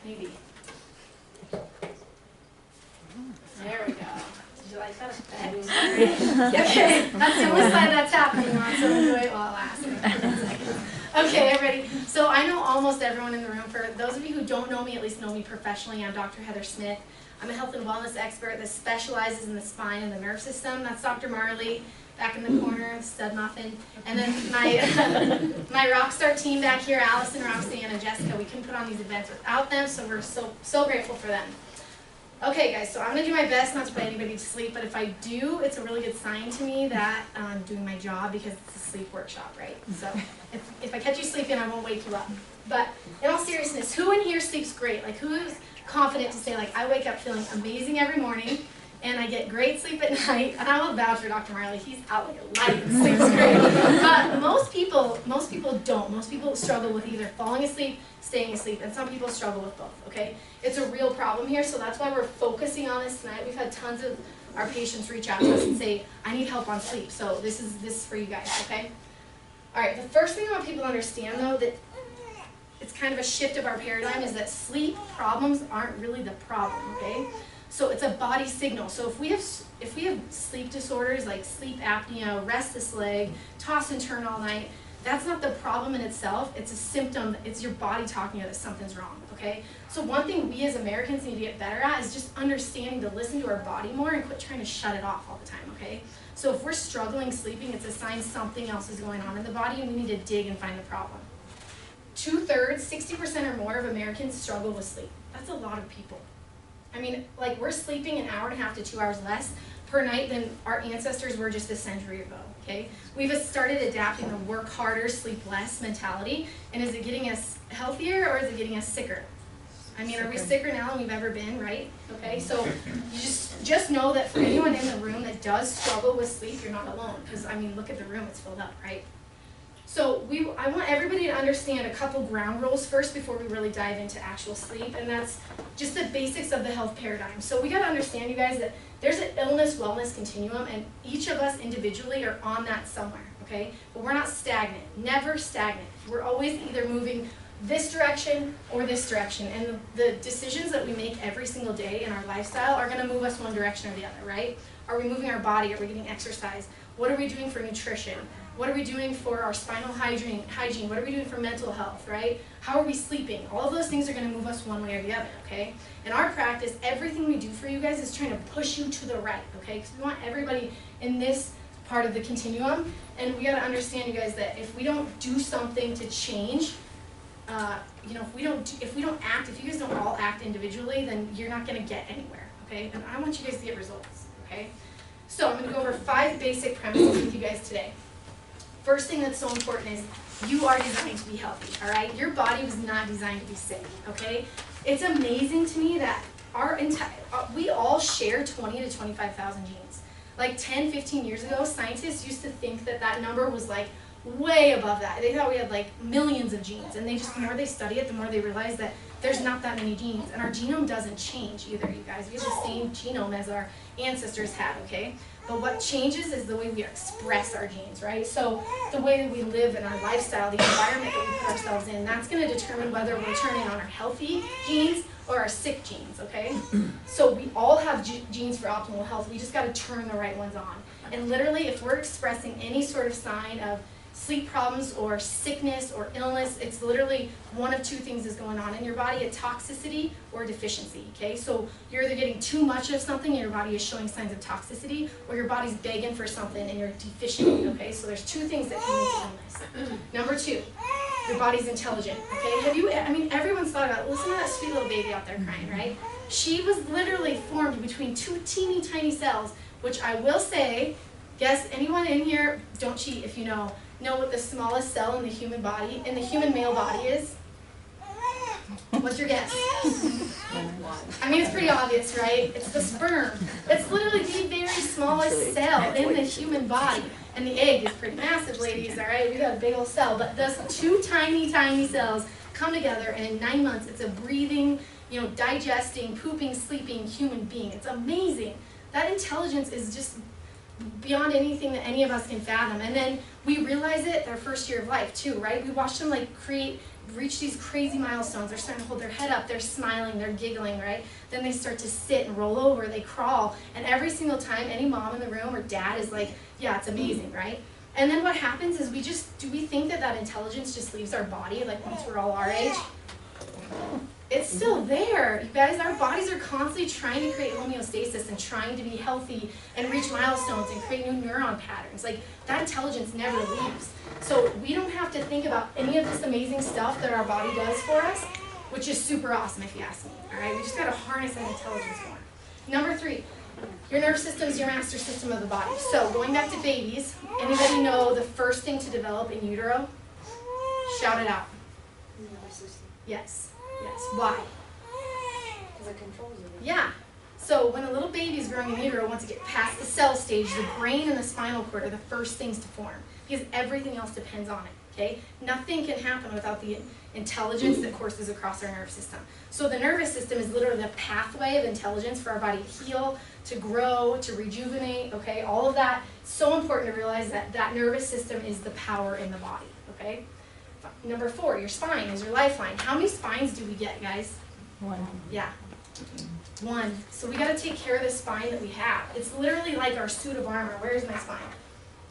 Maybe. There we go. Did you like that effect? Okay, that's the only slide that's happening on, so enjoy it while it lasts. Okay, everybody. So I know almost everyone in the room. For those of you who don't know me, at least know me professionally, I'm Dr. Heather Smith. I'm a health and wellness expert that specializes in the spine and the nerve system. That's Dr. Marley, back in the corner, the stud muffin. And then my Rockstar team back here, Allison, Roxanne, and Jessica. We couldn't put on these events without them, so we're so grateful for them. Okay, guys, so I'm going to do my best not to put anybody to sleep, but if I do, it's a really good sign to me that I'm doing my job because it's a sleep workshop, right? So if I catch you sleeping, I won't wake you up. But in all seriousness, who in here sleeps great? Like, who is confident to say, like, I wake up feeling amazing every morning, and I get great sleep at night, and I will vouch for Dr. Marley. He's out like a light and sleeps great. But most people don't. Most people struggle with either falling asleep, staying asleep, and some people struggle with both, okay? It's a real problem here, so that's why we're focusing on this tonight. We've had tons of our patients reach out to us and say, I need help on sleep, so this is for you guys, okay? All right, the first thing I want people to understand, though, that it's kind of a shift of our paradigm, is that sleep problems aren't really the problem, okay? So it's a body signal. So if we have sleep disorders like sleep apnea, restless leg, toss and turn all night, that's not the problem in itself. It's a symptom. It's your body talking to you that something's wrong, okay? So one thing we as Americans need to get better at is just understanding to listen to our body more and quit trying to shut it off all the time, okay? So if we're struggling sleeping, it's a sign something else is going on in the body, and we need to dig and find the problem. 2/3, 60% or more of Americans struggle with sleep. That's a lot of people. I mean, like, we're sleeping an hour and a half to 2 hours less per night than our ancestors were just a century ago, okay? We've started adapting the work harder, sleep less mentality, and is it getting us healthier or is it getting us sicker? I mean, are we sicker now than we've ever been, right? Okay, so you just know that for anyone in the room that does struggle with sleep, you're not alone, because, I mean, look at the room, it's filled up, right? So I want everybody to understand a couple ground rules first before we really dive into actual sleep, and that's just the basics of the health paradigm. So we got to understand, you guys, that there's an illness-wellness continuum, and each of us individually are on that somewhere, okay? But we're not stagnant, never stagnant. We're always either moving this direction or this direction, and the decisions that we make every single day in our lifestyle are going to move us one direction or the other, right? Are we moving our body? Are we getting exercise? What are we doing for nutrition? What are we doing for our spinal hygiene? What are we doing for mental health, right? How are we sleeping? All of those things are going to move us one way or the other, okay? In our practice, everything we do for you guys is trying to push you to the right, okay? Because we want everybody in this part of the continuum, and we got to understand, you guys, that if we don't do something to change, you know, if we don't act, if you guys don't all act individually, then you're not going to get anywhere, okay? And I want you guys to get results, okay? So I'm going to go over 5 basic premises with you guys today. First thing that's so important is you are designed to be healthy, all right? Your body was not designed to be sick, okay? It's amazing to me that we all share 20 to 25,000 genes. Like 10, 15 years ago, scientists used to think that that number was like way above that. They thought we had like millions of genes, and the more they study it, the more they realize that there's not that many genes, and our genome doesn't change either, you guys. We have the same genome as our ancestors had, okay? But what changes is the way we express our genes, right? So the way that we live in our lifestyle, the environment that we put ourselves in, that's going to determine whether we're turning on our healthy genes or our sick genes, okay? So we all have genes for optimal health. We just got to turn the right ones on. And literally, if we're expressing any sort of sign of sleep problems or sickness or illness, it's literally one of 2 things is going on in your body, a toxicity or deficiency, okay? So you're either getting too much of something and your body is showing signs of toxicity, or your body's begging for something and you're deficient, okay? So there's 2 things that can lead to illness. Number 2, your body's intelligent, okay? I mean, everyone's thought about, listen to that sweet little baby out there crying, right? She was literally formed between 2 teeny tiny cells, which I will say, guess anyone in here, don't cheat if you know what the smallest cell in the human body, in the human male body is? What's your guess? I mean, it's pretty obvious, right? It's the sperm. It's literally the very smallest cell in the human body. And the egg is pretty massive, ladies, all right? We got a big old cell. But those 2 tiny, tiny cells come together, and in 9 months, it's a breathing, you know, digesting, pooping, sleeping human being. It's amazing. That intelligence is just beyond anything that any of us can fathom. And then we realize it their first year of life too, right? We watch them like create reach these crazy milestones. They're starting to hold their head up, they're smiling, they're giggling, right? Then they start to sit and roll over, they crawl, and every single time any mom in the room or dad is like, yeah, it's amazing, right? And then what happens is do we think that intelligence just leaves our body, like once we're all our age? It's still there. You guys, our bodies are constantly trying to create homeostasis and trying to be healthy and reach milestones and create new neuron patterns. Like, that intelligence never leaves. So we don't have to think about any of this amazing stuff that our body does for us, which is super awesome if you ask me. All right, we just got to harness that intelligence more. Number 3, your nervous system is your master system of the body. So going back to babies, anybody know the first thing to develop in utero? Shout it out. Nervous system. Yes. Yes. Why? Because it controls it. Yeah. So when a little baby is growing in utero, once it gets past the cell stage, the brain and the spinal cord are the first things to form because everything else depends on it. Okay? Nothing can happen without the intelligence that courses across our nervous system. So the nervous system is literally the pathway of intelligence for our body to heal, to grow, to rejuvenate. Okay? All of that. It's so important to realize that that nervous system is the power in the body. Okay? Number 4, your spine is your lifeline. How many spines do we get, guys? 1. Yeah. 1. So we got to take care of the spine that we have. It's literally like our suit of armor. Where's my spine?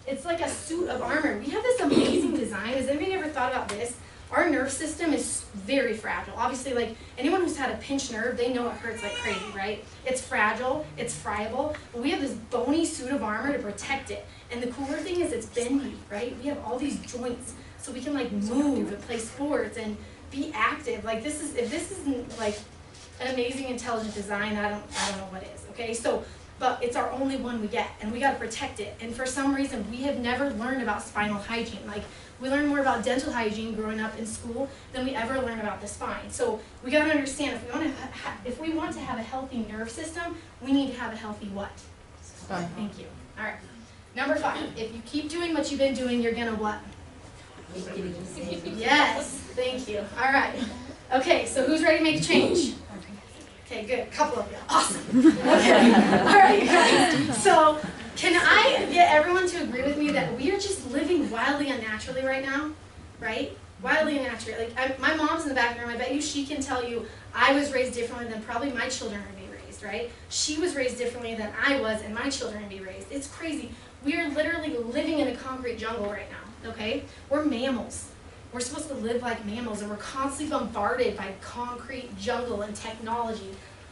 It's like a suit of armor. We have this amazing design. Has anybody ever thought about this? Our nerve system is very fragile. Obviously, like anyone who's had a pinched nerve, they know it hurts like crazy, right? It's fragile, it's friable, but we have this bony suit of armor to protect it. And the cooler thing is it's bendy, right? We have all these joints. So we can like move and play sports and be active. Like if this isn't like an amazing intelligent design, I don't know what is. Okay, so but it's our only one we get, and we got to protect it. And for some reason, we have never learned about spinal hygiene. Like we learn more about dental hygiene growing up in school than we ever learn about the spine. So we got to understand if we want to have a healthy nerve system, we need to have a healthy what? Spine. Thank you. All right. Number 5. If you keep doing what you've been doing, you're gonna what? Yes, thank you. All right. Okay, so who's ready to make a change? Okay, good. A couple of you. Awesome. Okay. All right, guys. So can I get everyone to agree with me that we are just living wildly unnaturally right now? Right? Wildly unnaturally. Like my mom's in the back room. I bet you she can tell you I was raised differently than probably my children are being raised, right? She was raised differently than I was and my children are being raised. It's crazy. We are literally living in a concrete jungle right now. Okay? We're mammals. We're supposed to live like mammals, and we're constantly bombarded by concrete jungle and technology.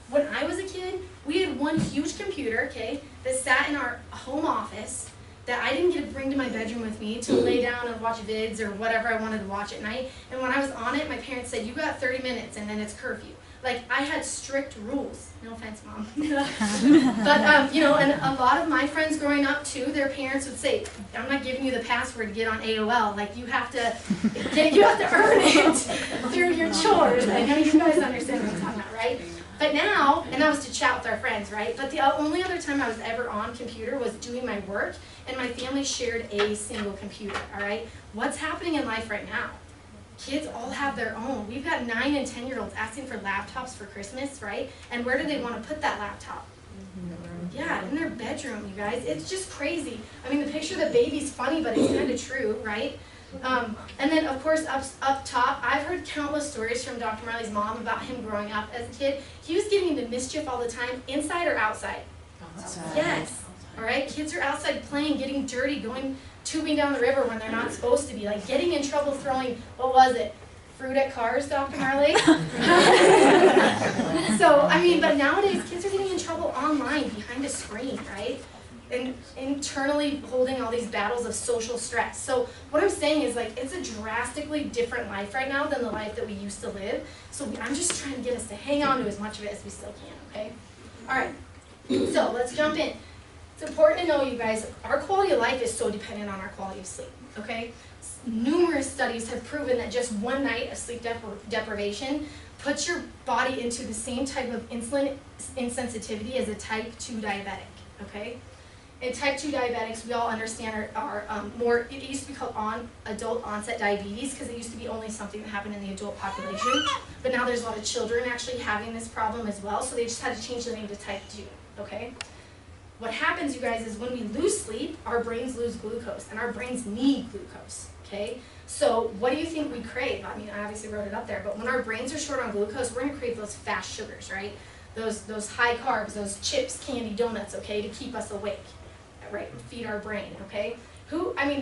When I was a kid, we had one huge computer, okay, that sat in our home office that I didn't get to bring to my bedroom with me to lay down and watch vids or whatever I wanted to watch at night. And when I was on it, my parents said, you got 30 minutes and then it's curfew. Like, I had strict rules. No offense, Mom. But, you know, and a lot of my friends growing up, too, their parents would say, I'm not giving you the password to get on AOL. Like, you have to earn it through your chores. I know you guys understand what I'm talking about, right? But now, and that was to chat with our friends, right? But the only other time I was ever on computer was doing my work, and my family shared a single computer, all right? What's happening in life right now? Kids all have their own. We've got 9 and 10-year-olds asking for laptops for Christmas, right? And where do they want to put that laptop? Yeah, in their bedroom, you guys. It's just crazy. I mean, the picture of the baby's funny, but it's kind of true, right? And then, of course, up top, I've heard countless stories from Dr. Marley's mom about him growing up as a kid. He was getting into mischief all the time, inside or outside? Outside. Yes. All right? Kids are outside playing, getting dirty, going tubing down the river when they're not supposed to be, like getting in trouble throwing, what was it, fruit at cars, Dr. Marley? So, I mean, but nowadays, kids are getting in trouble online, behind a screen, right? And internally holding all these battles of social stress. So what I'm saying is, like, it's a drastically different life right now than the life that we used to live. So I'm just trying to get us to hang on to as much of it as we still can, okay? All right, so let's jump in. It's important to know, you guys, our quality of life is so dependent on our quality of sleep, okay? Numerous studies have proven that just one night of sleep deprivation puts your body into the same type of insulin insensitivity as a type 2 diabetic, okay? And type 2 diabetics, we all understand, are more, it used to be called adult onset diabetes because it used to be only something that happened in the adult population. But now there's a lot of children actually having this problem as well, so they just had to change the name to type 2, okay? what happens, you guys, is when we lose sleep, our brains lose glucose, and our brains need glucose, okay? So what do you think we crave? I mean, I obviously wrote it up there, but when our brains are short on glucose, we're gonna crave those fast sugars, right? Those high carbs, those chips, candy, donuts, okay, to keep us awake, right? Feed our brain, okay?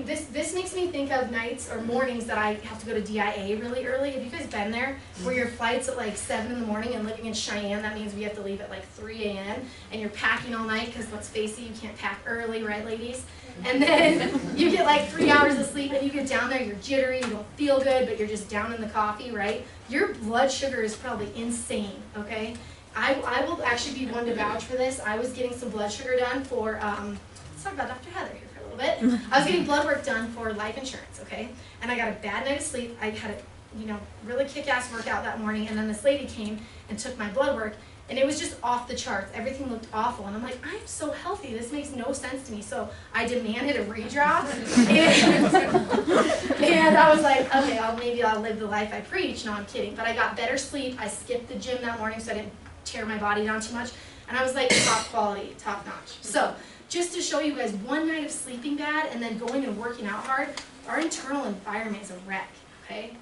This makes me think of nights or mornings that I have to go to DIA really early. Have you guys been there? Where your flight's at like 7 in the morning and living in Cheyenne, that means we have to leave at like 3 a.m. and you're packing all night because let's face it, you can't pack early, right ladies? And then you get like 3 hours of sleep and you get down there, you're jittery, you don't feel good, but you're just down in the coffee, right? Your blood sugar is probably insane, okay? I will actually be one to vouch for this. I was getting some blood sugar done for, let's talk about Dr. Heather here for a little bit. I was getting blood work done for life insurance, okay? And I got a bad night of sleep. I had a really kick-ass workout that morning, and then this lady came and took my blood work, and it was just off the charts. Everything looked awful, and I'm like, I'm so healthy. This makes no sense to me. So I demanded a redraw, and I was like, okay, maybe I'll live the life I preach. No, I'm kidding. But I got better sleep. I skipped the gym that morning so I didn't tear my body down too much, and I was like top quality, top notch. So just to show you guys, one night of sleeping bad and then going and working out hard, our internal environment is a wreck, okay?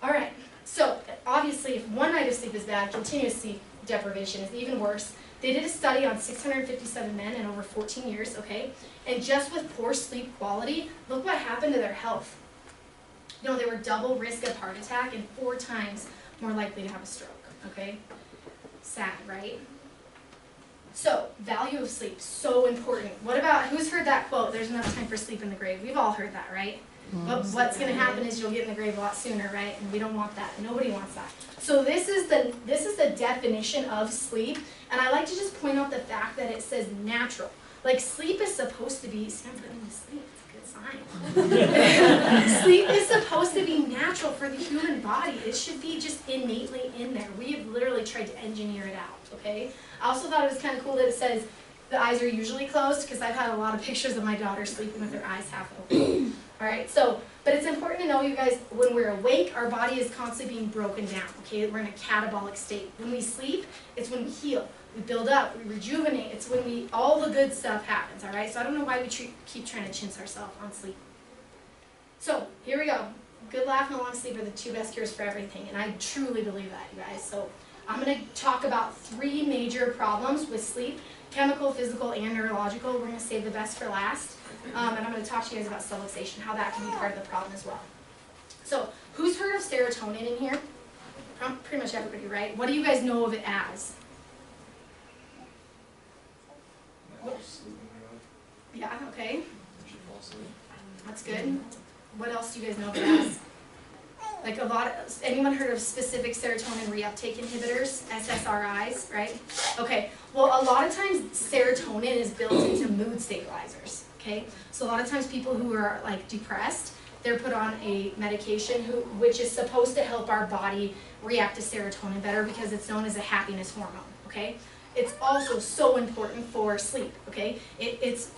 All right, so obviously if one night of sleep is bad, continuous sleep deprivation is even worse. They did a study on 657 men in over 14 years, okay? And just with poor sleep quality, look what happened to their health. They were double risk of heart attack and 4 times more likely to have a stroke, okay? Sad, right? So, value of sleep, so important. What about, who's heard that quote, there's enough time for sleep in the grave? We've all heard that, right? But what's going to happen is you'll get in the grave a lot sooner, right? And we don't want that. Nobody wants that. So this is the definition of sleep, and I like to just point out the fact that it says natural. Like sleep is supposed to be, see, I'm putting in sleep, it's a good sign. Sleep is supposed to be natural for the human body. It should be just innately in there. We have literally tried to engineer it out, okay? I also thought it was kind of cool that it says the eyes are usually closed, because I've had a lot of pictures of my daughter sleeping with her eyes half open. All right, so, but it's important to know, you guys, when we're awake, our body is constantly being broken down, okay? We're in a catabolic state. When we sleep, it's when we heal. We build up, we rejuvenate. It's when all the good stuff happens, all right? So I don't know why we keep trying to chintz ourselves on sleep. So, here we go. Good laugh and a long sleep are the 2 best cures for everything, and I truly believe that, you guys. So I'm going to talk about 3 major problems with sleep: chemical, physical, and neurological. We're going to save the best for last. And I'm going to talk to you guys about subluxation, how that can be part of the problem as well. So, who's heard of serotonin in here? Pretty much everybody, right? What do you guys know of it as? Yeah, okay. That's good. What else do you guys know of it as? Like anyone heard of specific serotonin reuptake inhibitors, SSRIs, right? Okay, well a lot of times serotonin is built into mood stabilizers, okay? So a lot of times people who are like depressed, they're put on a medication which is supposed to help our body react to serotonin better because it's known as a happiness hormone, okay? It's also so important for sleep, okay? It's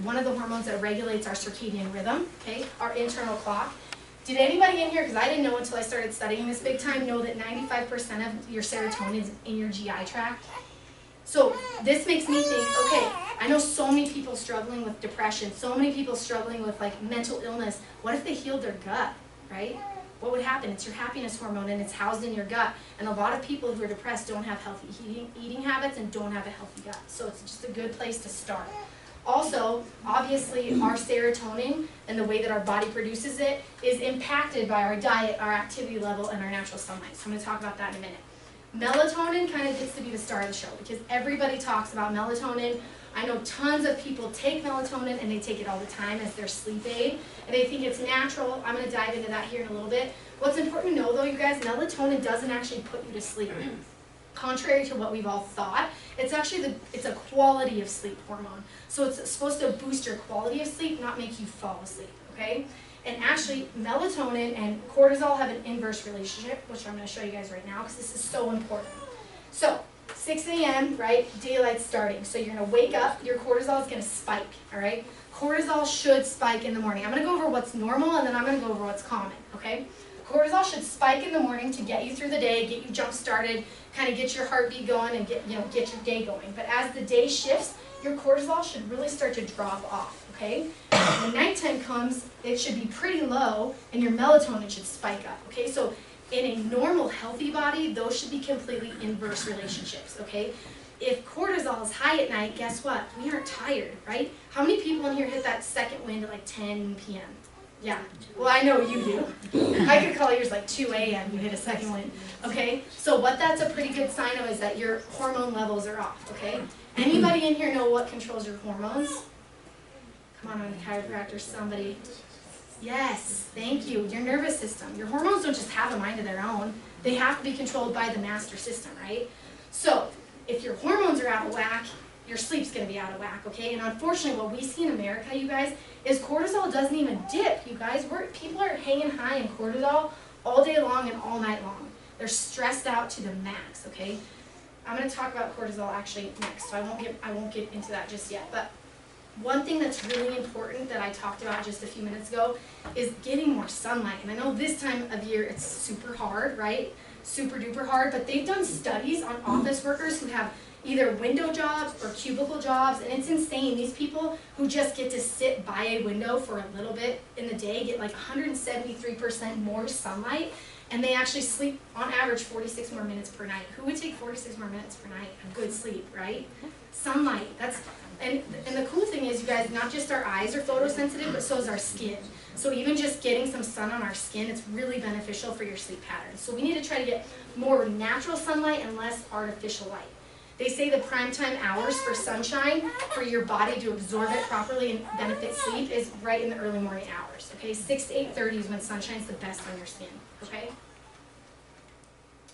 one of the hormones that regulates our circadian rhythm, okay? Our internal clock. Did anybody in here, because I didn't know until I started studying this big time, know that 95% of your serotonin is in your GI tract? So this makes me think, okay, I know so many people struggling with depression, so many people struggling with like mental illness. What if they healed their gut, right? What would happen? It's your happiness hormone and it's housed in your gut. And a lot of people who are depressed don't have healthy eating habits and don't have a healthy gut. So it's just a good place to start. Also, obviously, our serotonin and the way that our body produces it is impacted by our diet, our activity level, and our natural sunlight. So I'm going to talk about that in a minute. Melatonin kind of gets to be the star of the show because everybody talks about melatonin. I know tons of people take melatonin and they take it all the time as their sleep aid. And they think it's natural. I'm going to dive into that here in a little bit. What's important to know though, you guys, melatonin doesn't actually put you to sleep. Contrary to what we've all thought, it's actually it's a quality of sleep hormone. So it's supposed to boost your quality of sleep, not make you fall asleep, okay? And actually, melatonin and cortisol have an inverse relationship, which I'm going to show you guys right now because this is so important. So, 6 a.m., right, daylight's starting. So you're going to wake up, your cortisol is going to spike, all right? Cortisol should spike in the morning. I'm going to go over what's normal and then I'm going to go over what's common, okay? Cortisol should spike in the morning to get you through the day, get you jump-started, kind of get your heartbeat going and get your day going. But as the day shifts, your cortisol should really start to drop off, okay? When nighttime comes, it should be pretty low, and your melatonin should spike up, okay? So in a normal, healthy body, those should be completely inverse relationships, okay? If cortisol is high at night, guess what? We aren't tired, right? How many people in here hit that second wind at like 10 p.m.? Yeah, well, I know you do. I could call yours like 2 a.m. you hit a second wind, okay? So what that's a pretty good sign of is that your hormone levels are off, okay? Anybody in here know what controls your hormones? Come on, I'm a chiropractor, somebody. Yes, thank you. Your nervous system. Your hormones don't just have a mind of their own. They have to be controlled by the master system, right? So if your hormones are out of whack, your sleep's going to be out of whack, okay? And unfortunately, what we see in America, you guys, is cortisol doesn't even dip, you guys. People are hanging high in cortisol all day long and all night long. They're stressed out to the max, okay? I'm going to talk about cortisol actually next, so I won't get into that just yet. But one thing that's really important that I talked about just a few minutes ago is getting more sunlight. And I know this time of year it's super hard, right? Super duper hard, but they've done studies on office workers who have either window jobs or cubicle jobs, and it's insane. These people who just get to sit by a window for a little bit in the day get like 173% more sunlight, and they actually sleep on average 46 more minutes per night. Who would take 46 more minutes per night of good sleep, right? Sunlight, and the cool thing is, you guys, not just our eyes are photosensitive, but so is our skin. So even just getting some sun on our skin, it's really beneficial for your sleep patterns. So we need to try to get more natural sunlight and less artificial light. They say the prime time hours for sunshine for your body to absorb it properly and benefit sleep is right in the early morning hours, okay? 6 to 8:30 is when sunshine's the best on your skin, okay?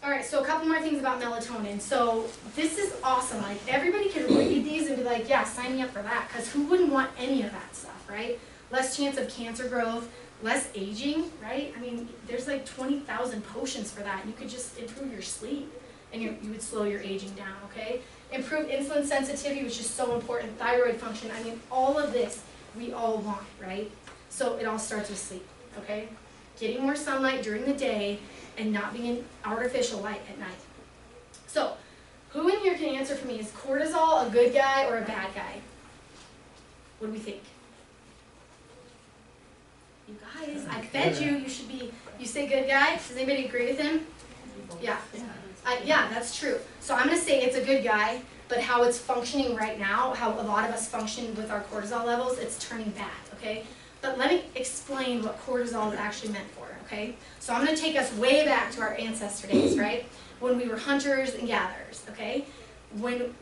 All right, so a couple more things about melatonin. So this is awesome. Like, everybody can read these and be like, yeah, sign me up for that, because who wouldn't want any of that stuff, right? Less chance of cancer growth, less aging, right? I mean, there's like 20,000 potions for that, and you could just improve your sleep, and you would slow your aging down, okay? Improve insulin sensitivity, which is so important, thyroid function. I mean, all of this we all want, right? So it all starts with sleep, okay? Getting more sunlight during the day and not being in artificial light at night. So, who in here can answer for me? Is cortisol a good guy or a bad guy? What do we think? You guys, I fed you. You should be, you say good guy? Does anybody agree with him? Yeah. Yeah, that's true. So I'm going to say it's a good guy, but how it's functioning right now, how a lot of us function with our cortisol levels, it's turning bad, okay? But let me explain what cortisol is actually meant for, okay? So I'm going to take us way back to our ancestor days, right? When we were hunters and gatherers, okay? When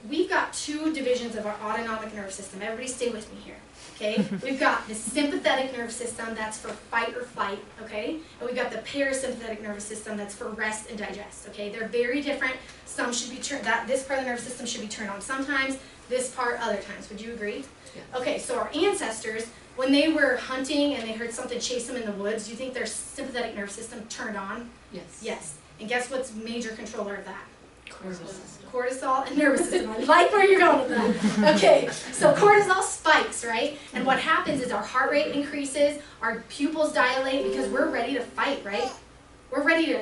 we've got two divisions of our autonomic nervous system. Everybody stay with me here, okay? We've got the sympathetic nervous system, that's for fight or flight, okay? And we've got the parasympathetic nervous system, that's for rest and digest, okay? They're very different. Some should be turned, this part of the nervous system should be turned on sometimes, this part other times. Would you agree? Yeah. Okay, so our ancestors, when they were hunting and they heard something chase them in the woods, do you think their sympathetic nervous system turned on? Yes. Yes. And guess what's major controller of that? Cortisol and nervous system. I like where you're going with that. Okay, so cortisol spikes, right? And what happens is our heart rate increases, our pupils dilate because we're ready to fight, right? We're ready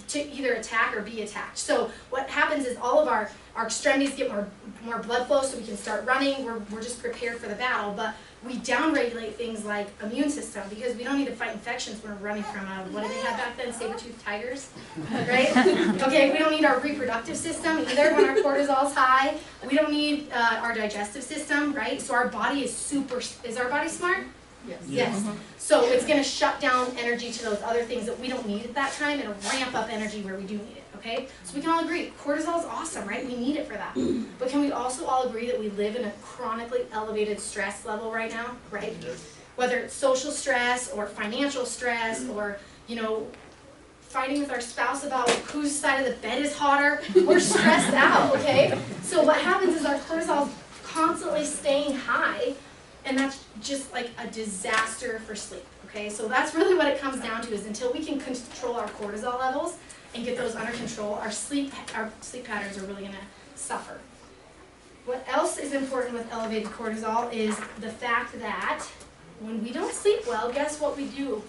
to either attack or be attacked. So what happens is all of our extremities get more blood flow so we can start running. We're just prepared for the battle. But we downregulate things like immune system because we don't need to fight infections when we're running from, what did they have back then, saber-toothed tigers, right? Okay, we don't need our reproductive system either when our cortisol's high. We don't need our digestive system, right? So our body is our body smart? Yes. Yes. So it's going to shut down energy to those other things that we don't need at that time. It'll ramp up energy where we do need it, okay? So we can all agree, cortisol is awesome, right? We need it for that. But can we also all agree that we live in a chronically elevated stress level right now, right? Whether it's social stress or financial stress or, fighting with our spouse about whose side of the bed is hotter, we're stressed out, okay? So what happens is our cortisol is constantly staying high, and that's just like a disaster for sleep, okay? So that's really what it comes down to, is until we can control our cortisol levels and get those under control, our sleep patterns are really going to suffer. What else is important with elevated cortisol is the fact that when we don't sleep well, guess what we do?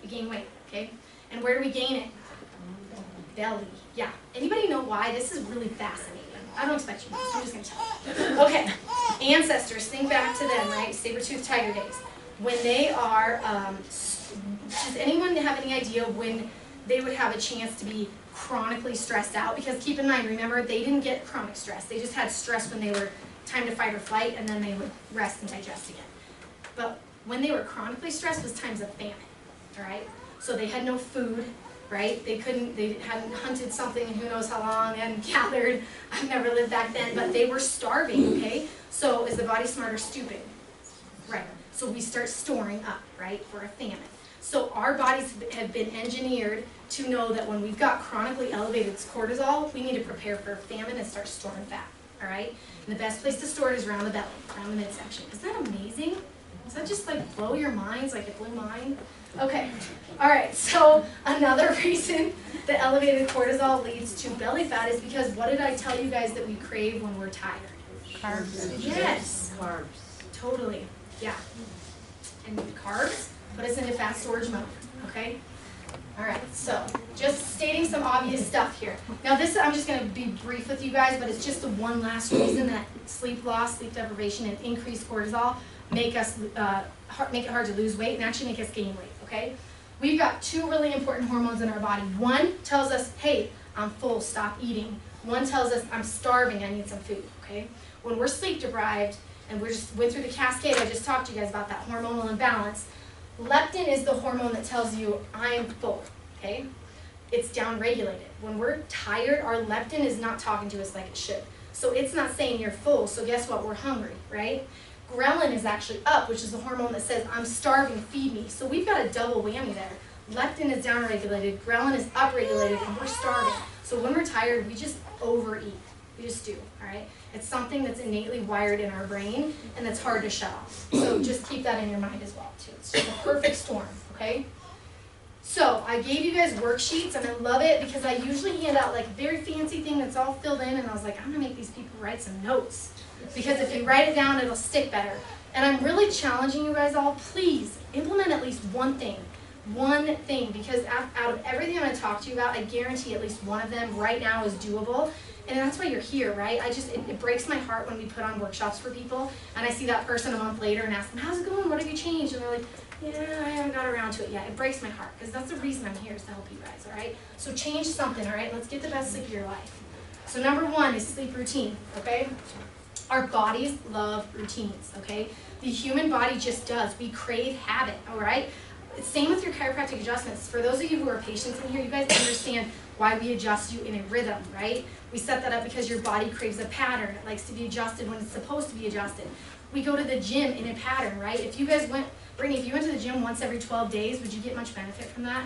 We gain weight, okay? And where do we gain it? belly. Yeah. Anybody know why? This is really fascinating. I don't expect you to know, so I'm just going to tell you. Okay. Ancestors, think back to them, right? Saber-toothed tiger days. When they are, does anyone have any idea when they would have a chance to be chronically stressed out? Because keep in mind, remember, they didn't get chronic stress. They just had stress when they were time to fight or flight, and then they would rest and digest again. But when they were chronically stressed was times of famine, all right? So they had no food, right? They hadn't hunted something in who knows how long, they hadn't gathered. I've never lived back then, but they were starving, okay? So is the body smart or stupid? Right. So we start storing up, right, for a famine. So our bodies have been engineered to know that when we've got chronically elevated cortisol, we need to prepare for a famine and start storing fat, all right? And the best place to store it is around the belly, around the midsection. Isn't that amazing? Does that just like blow your minds like it blew mine? Okay, all right, so another reason that elevated cortisol leads to belly fat is because what did I tell you guys that we crave when we're tired? Carbs. Yes. Carbs. Totally, yeah. And carbs put us into fat storage mode, okay? All right, so just stating some obvious stuff here. Now this, I'm just gonna be brief with you guys, but it's just the one last reason that sleep loss, sleep deprivation, and increased cortisol make it hard to lose weight and actually make us gain weight, okay? We've got two really important hormones in our body. One tells us, hey, I'm full, stop eating. One tells us, I'm starving, I need some food, okay? When we're sleep deprived, and we just went through the cascade, I just talked to you guys about that hormonal imbalance, leptin is the hormone that tells you, I'm full, okay? It's downregulated. When we're tired, our leptin is not talking to us like it should. So it's not saying you're full, so guess what, we're hungry, right? Ghrelin is actually up, which is the hormone that says, I'm starving, feed me. So we've got a double whammy there. Leptin is downregulated, ghrelin is upregulated, and we're starving. So when we're tired, we just overeat. We just do, all right? It's something that's innately wired in our brain, and that's hard to shut off. So just keep that in your mind as well, too. It's just a perfect storm, okay? So I gave you guys worksheets, and I love it because I usually hand out like a very fancy thing that's all filled in, and I was like, I'm gonna make these people write some notes. Because if you write it down, it'll stick better. And I'm really challenging you guys all, please implement at least one thing. One thing, because out of everything I'm gonna talk to you about, I guarantee at least one of them right now is doable. And that's why you're here, right? It breaks my heart when we put on workshops for people, and I see that person a month later and ask them, how's it going? What have you changed? And they're like, yeah, I haven't got around to it yet. It breaks my heart, because that's the reason I'm here, is to help you guys, all right? So change something, all right? Let's get the best sleep of your life. So number one is sleep routine, okay? Our bodies love routines, okay? The human body just does. We crave habit, all right? Same with your chiropractic adjustments. For those of you who are patients in here, you guys understand why we adjust you in a rhythm, right? We set that up because your body craves a pattern. It likes to be adjusted when it's supposed to be adjusted. We go to the gym in a pattern, right? If you guys went, Brittany, if you went to the gym once every 12 days, would you get much benefit from that?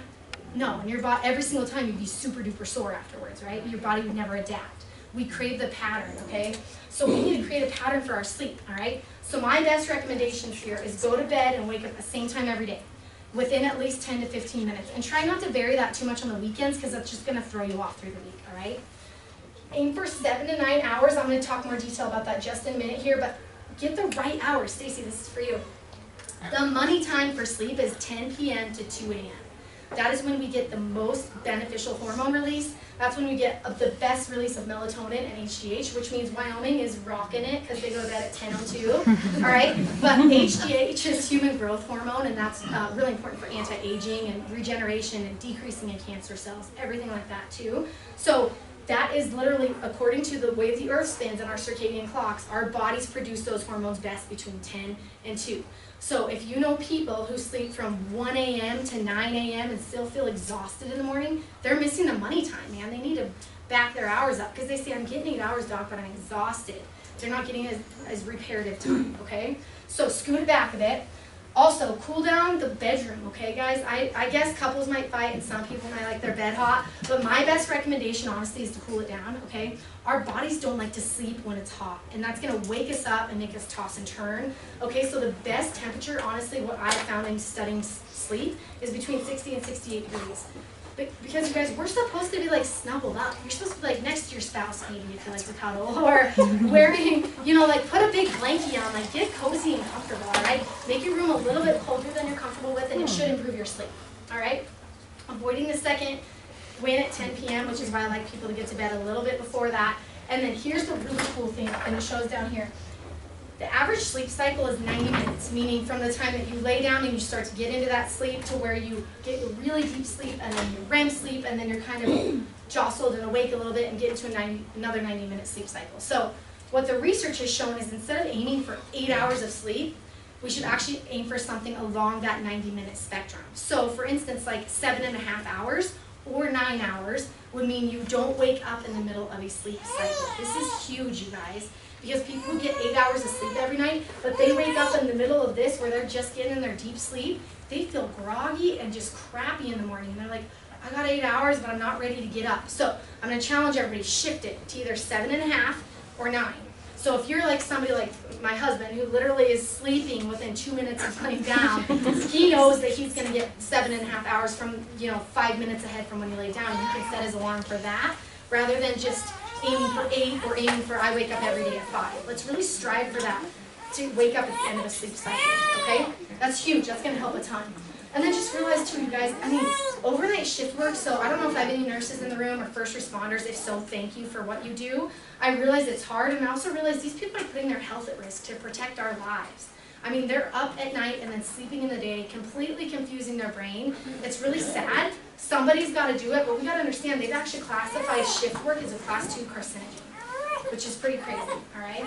No, and your body, every single time you'd be super duper sore afterwards, right? Your body would never adapt. We crave the pattern, okay? So we need to create a pattern for our sleep, all right? So my best recommendations here is go to bed and wake up at the same time every day, within at least 10 to 15 minutes. And try not to vary that too much on the weekends, because that's just gonna throw you off through the week, all right? Aim for 7 to 9 hours. I'm gonna talk more detail about that just in a minute here, but get the right hours. Stacy, this is for you. The money time for sleep is 10 p.m. to 2 a.m. That is when we get the most beneficial hormone release. That's when we get the best release of melatonin and HGH, which means Wyoming is rocking it because they go to bed at 10:02. All right, but HGH is human growth hormone, and that's really important for anti-aging and regeneration and decreasing in cancer cells, everything like that too. So that is literally, according to the way the earth spins and our circadian clocks, our bodies produce those hormones best between 10 and 2. So if you know people who sleep from 1 a.m. to 9 a.m. and still feel exhausted in the morning, they're missing the money time, man. They need to back their hours up, because they say, I'm getting 8 hours, doc, but I'm exhausted. They're not getting as reparative time, okay? So scoot it back a bit. Also, cool down the bedroom, okay, guys? I guess couples might fight and some people might like their bed hot, but my best recommendation, honestly, is to cool it down, okay? Our bodies don't like to sleep when it's hot, and that's gonna wake us up and make us toss and turn, okay? So the best temperature, honestly, what I've found in studying sleep is between 60 and 68 degrees. Because you guys, we're supposed to be like snuggled up. You're supposed to be like next to your spouse, maybe, if you like to cuddle, or wearing, you know, like put a big blankie on, like get cozy and comfortable, all right? Make your room a little bit colder than you're comfortable with, and it should improve your sleep, all right? Avoiding the second win at 10 p.m., which is why I like people to get to bed a little bit before that. And then here's the really cool thing, and it shows down here. The average sleep cycle is 90 minutes, meaning from the time that you lay down and you start to get into that sleep to where you get your really deep sleep and then your REM sleep, and then you're kind of jostled and awake a little bit and get into another 90-minute sleep cycle. So what the research has shown is instead of aiming for 8 hours of sleep, we should actually aim for something along that 90-minute spectrum. So for instance, like 7.5 hours or 9 hours would mean you don't wake up in the middle of a sleep cycle. This is huge, you guys, because people who get 8 hours of sleep every night, but they wake up in the middle of this where they're just getting in their deep sleep, they feel groggy and just crappy in the morning. And they're like, I got 8 hours, but I'm not ready to get up. So I'm going to challenge everybody, shift it to either 7.5 or 9. So if you're like somebody like my husband who literally is sleeping within 2 minutes of laying down, he knows that he's going to get 7.5 hours from, 5 minutes ahead from when he laid down. He can set his alarm for that rather than just aiming for 8 or aiming for I wake up every day at 5. Let's really strive for that, to wake up at the end of a sleep cycle, okay? That's huge. That's going to help a ton. And then just realize too, you guys, overnight shift work, so I don't know if I have any nurses in the room or first responders. If so, thank you for what you do. I realize it's hard, and I also realize these people are putting their health at risk to protect our lives. They're up at night and then sleeping in the day, completely confusing their brain. It's really sad. Somebody's got to do it, but we got to understand they've actually classified shift work as a class 2 carcinogen, which is pretty crazy, all right?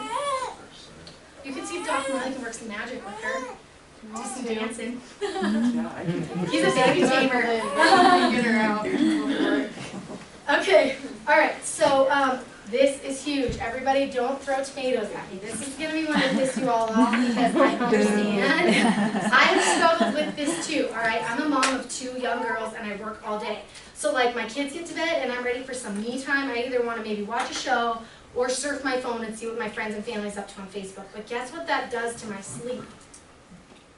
You can see if Dr. Miley can work some magic with her. Do some dancing. He's a baby tamer. Get her out. Okay, all right, so this is huge. Everybody don't throw tomatoes at me. This is going to be one to piss you all off because I understand. I have struggled with this too, all right? I'm a mom of 2 young girls and I work all day. So like my kids get to bed and I'm ready for some me time. I either want to maybe watch a show or surf my phone and see what my friends and family's up to on Facebook. But guess what that does to my sleep?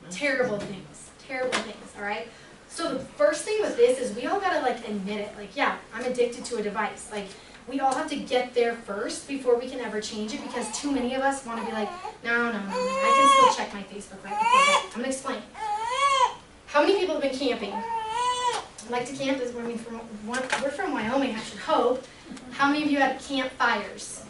Terrible things, all right? So the first thing with this is we all gotta admit it. Yeah, I'm addicted to a device. We all have to get there first before we can ever change it, because too many of us want to be like, no, I can still check my Facebook right before bed. I'm gonna explain. How many people have been camping? Like to camp is we're from Wyoming, I should hope. How many of you had campfires,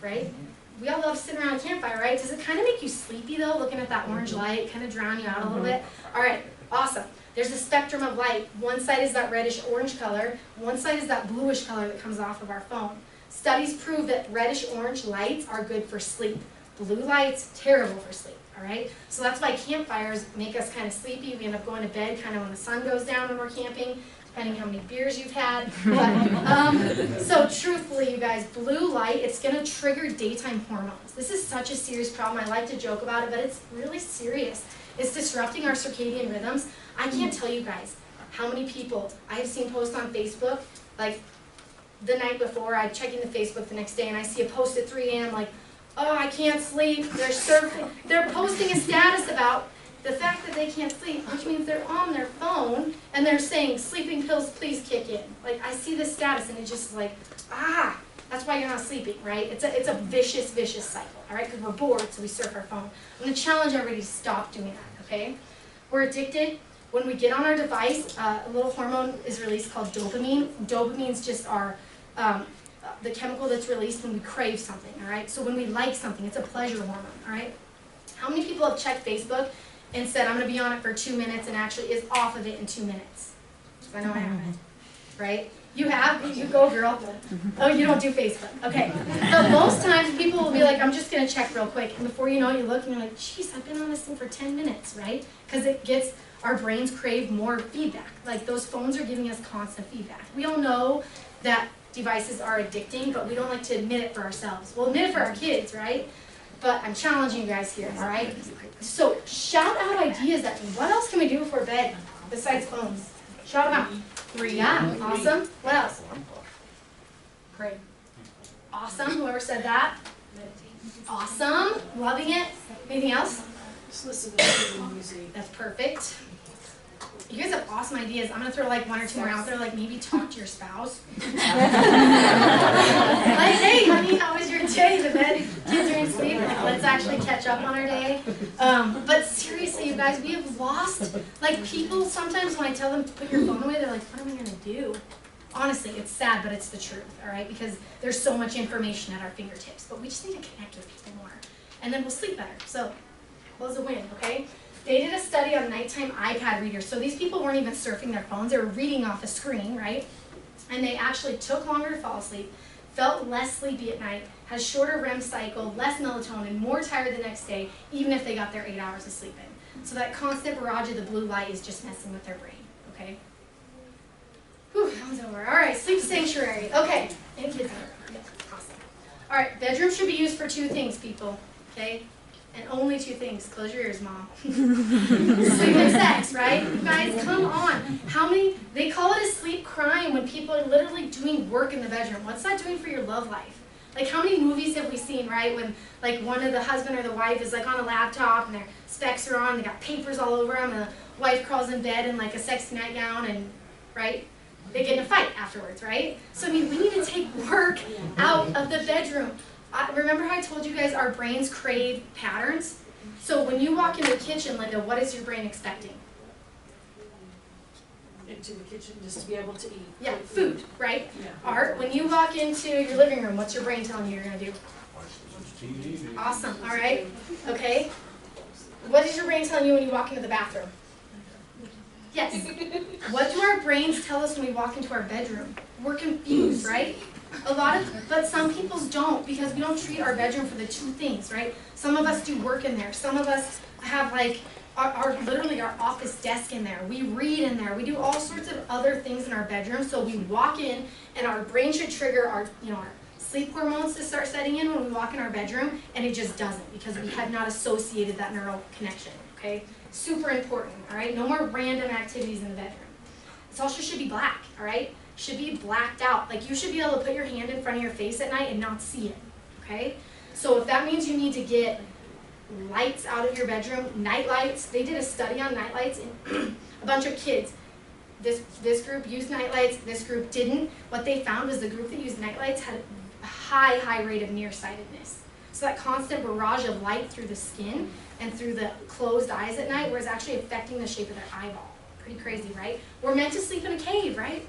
right? We all love sitting around a campfire, right? Does it kind of make you sleepy though, looking at that orange light, kind of drown you out a little bit? All right, awesome. There's a spectrum of light. One side is that reddish orange color, one side is that bluish color that comes off of our phone. Studies prove that reddish orange lights are good for sleep. Blue lights, terrible for sleep, all right? So that's why campfires make us kind of sleepy. We end up going to bed kind of when the sun goes down when we're camping, depending how many beers you've had. But, so truthfully, you guys, blue light, it's going to trigger daytime hormones. This is such a serious problem. I like to joke about it, but it's really serious. It's disrupting our circadian rhythms. I can't tell you guys how many people I have seen post on Facebook, the night before, I'm checking the Facebook the next day, and I see a post at 3 a.m. oh, I can't sleep. They're surfing. They're posting a status about the fact that they can't sleep, which means they're on their phone and they're saying, sleeping pills, please kick in. I see this status and it's just that's why you're not sleeping, right? It's a vicious cycle, all right? Because we're bored, so we surf our phone. I'm going to challenge everybody to stop doing that, okay? We're addicted. When we get on our device, a little hormone is released called dopamine. Dopamine's just the chemical that's released when we crave something, all right? So when we like something, it's a pleasure hormone, all right? How many people have checked Facebook and said, I'm going to be on it for 2 minutes, and actually is off of it in 2 minutes? I know I haven't, right? You have? You go, girl. Oh, you don't do Facebook. Okay. But most times people will be like, I'm just going to check real quick. And before you know it, you look and you're like, geez, I've been on this thing for 10 minutes, right? Because it gets, our brains crave more feedback. Those phones are giving us constant feedback. We all know that devices are addicting, but we don't like to admit it for ourselves. We'll admit it for our kids, right? But I'm challenging you guys here, all right? So shout out ideas at me. What else can we do before bed besides phones? Shout them out. 3, yeah, awesome. What else? Pray. Awesome, whoever said that. Awesome, loving it. Anything else? Just listen to music. That's perfect. You guys have awesome ideas. I'm going to throw 1 or 2 more out there, maybe talk to your spouse. Hey, honey, how was your day? The bed, kids are in sleep. Let's actually catch up on our day. But seriously, you guys, we have lost, people, sometimes when I tell them to put your phone away, they're like, what am I going to do? Honestly, it's sad, but it's the truth, all right? Because there's so much information at our fingertips, but we just need to connect with people more, and then we'll sleep better. So, was a win, okay? They did a study on nighttime iPad readers. So these people weren't even surfing their phones, they were reading off a screen, right? And they actually took longer to fall asleep, felt less sleepy at night, had shorter REM cycle, less melatonin, more tired the next day, even if they got their 8 hours of sleep in. So that constant barrage of the blue light is just messing with their brain, okay? Whew, that was over. All right, sleep sanctuary. Okay, any kids here? Yeah, awesome. All right, bedroom should be used for 2 things, people, okay? And only 2 things. Close your ears, Mom. Sleep and sex, right? You guys, come on. How many, they call it a sleep crime when people are literally doing work in the bedroom. What's that doing for your love life? Like, how many movies have we seen, right, when, like, one of the husband or the wife is, like, on a laptop and their specs are on, they got papers all over them, and the wife crawls in bed in, like, a sexy nightgown, and, right, they get in a fight afterwards, right? So, I mean, we need to take work out of the bedroom. Remember how I told you guys our brains crave patterns? So when you walk into the kitchen, Linda, what is your brain expecting? Into the kitchen just to be able to eat. Yeah, food, right? Yeah. Art, when you walk into your living room, what's your brain telling you you're going to do? Awesome, all right, okay. What is your brain telling you when you walk into the bathroom? Yes. What do our brains tell us when we walk into our bedroom? We're confused, right? But some people don't, because we don't treat our bedroom for the 2 things, right? Some of us do work in there. Some of us have like literally our office desk in there. We read in there. We do all sorts of other things in our bedroom. So we walk in, and our brain should trigger our sleep hormones to start setting in when we walk in our bedroom, and it just doesn't because we have not associated that neural connection. Okay, super important. All right, no more random activities in the bedroom. It also should be black. All right. Should be blacked out. Like, you should be able to put your hand in front of your face at night and not see it, okay? So if that means you need to get lights out of your bedroom, night lights, they did a study on night lights, and a bunch of kids, this group used night lights, this group didn't. What they found was the group that used night lights had a high rate of nearsightedness. So that constant barrage of light through the skin and through the closed eyes at night was actually affecting the shape of their eyeball. Pretty crazy, right? We're meant to sleep in a cave, right?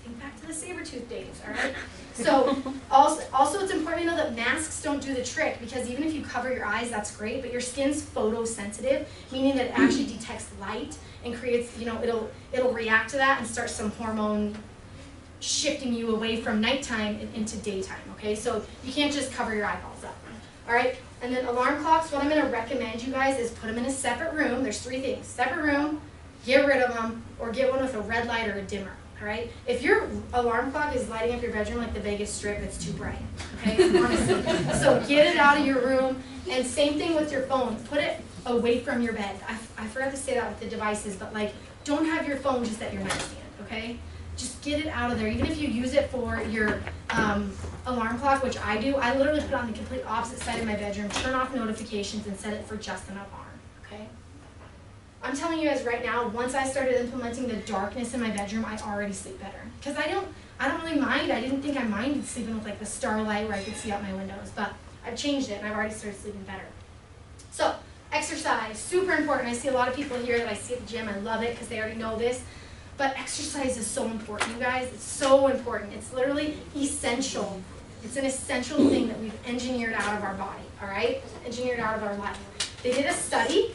Think back to the saber-tooth days, all right? So also it's important to know that masks don't do the trick, because even if you cover your eyes, that's great, but your skin's photosensitive, meaning that it actually detects light and creates, it'll react to that and start some hormone shifting you away from nighttime into daytime, okay? So you can't just cover your eyeballs up, all right? And then alarm clocks, what I'm gonna recommend you guys is put them in a separate room. There's 3 things: separate room, get rid of them, or get one with a red light or a dimmer. All right? If your alarm clock is lighting up your bedroom like the Vegas Strip, it's too bright, okay? Honestly. So get it out of your room. And same thing with your phone. Put it away from your bed. I forgot to say that with the devices, but like, don't have your phone just at your nightstand, okay? Just get it out of there. Even if you use it for your alarm clock, which I do, I literally put it on the complete opposite side of my bedroom, turn off notifications, and set it for just an alarm, okay? I'm telling you guys right now, once I started implementing the darkness in my bedroom, I already sleep better. Because I don't really mind. I didn't think I minded sleeping with like the starlight where I could see out my windows, but I've changed it and I've already started sleeping better. So, exercise, super important. I see a lot of people here that I see at the gym. I love it because they already know this. But exercise is so important, you guys. It's so important. It's literally essential. It's an essential thing that we've engineered out of our body, all right? Engineered out of our life. They did a study.